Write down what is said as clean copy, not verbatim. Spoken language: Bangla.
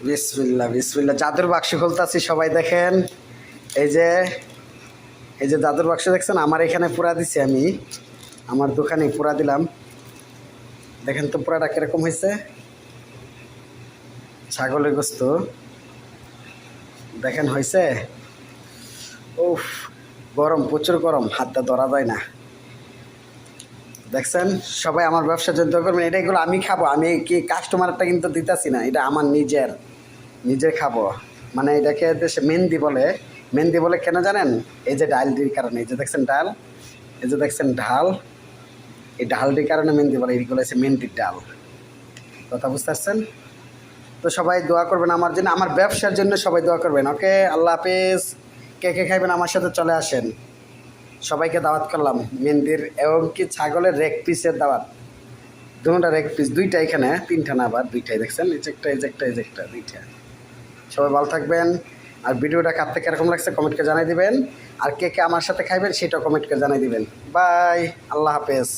বিসমিল্লাহ বিসমিল্লাহ। জাদুর বাক্স খুলতাছি, সবাই দেখেন। এই যে এই যে জাদুর বাক্স দেখছেন, আমার এখানে পুরা দিছি, আমি আমার দোকানে পুরা দিলাম। দেখেন তো পুরাটা কিরকম হয়েছে। ছাগলের গোস্ত দেখেন হয়েছে। উফ, গরম, প্রচুর গরম, হাতটা ধরা যায় না। দেখছেন, সবাই আমার ব্যবসা জড়িত করবেন। এগুলো আমি খাবো, আমি কি কাস্টমারটা কিন্তু দিতেছি না, এটা আমার নিজের খাবো। মানে এটাকে দেশে মেহেন্দি বলে। মেহেন্দি বলে কেন জানেন? এই যে ডালটির কারণে, এই যে দেখছেন ডাল, এই যে দেখছেন ঢাল, এই ডালটির কারণে মেহেন্দি বলে। এইগুলো হচ্ছে মেহেন্দির ডাল। কথা বুঝতে পারছেন? তো সবাই দোয়া করবেন আমার জন্য, আমার ব্যবসার জন্য সবাই দোয়া করবেন। ওকে, আল্লাহ হাফেজ। কে কে খাইবেন আমার সাথে চলে আসেন। সবাইকে দাওয়াত করলাম মেহেন্দির, এবং কি ছাগলের রেক পিসের দাওয়াত। দুটা রেক পিস, দুইটা এখানে, তিনটা না, আবার দুইটাই। দেখছেন, এই যে একটা, এই যে একটা, এই যে একটা, দুইটা। সবাই ভালো থাকবেন। আর ভিডিওটা কার থেকে এরকম লাগছে কমেন্ট করে জানাই দিবেন। আর কে কে আমার সাথে খাইবেন সেটাও কমেন্ট করে জানাই দিবেন। বাই, আল্লাহ হাফেজ।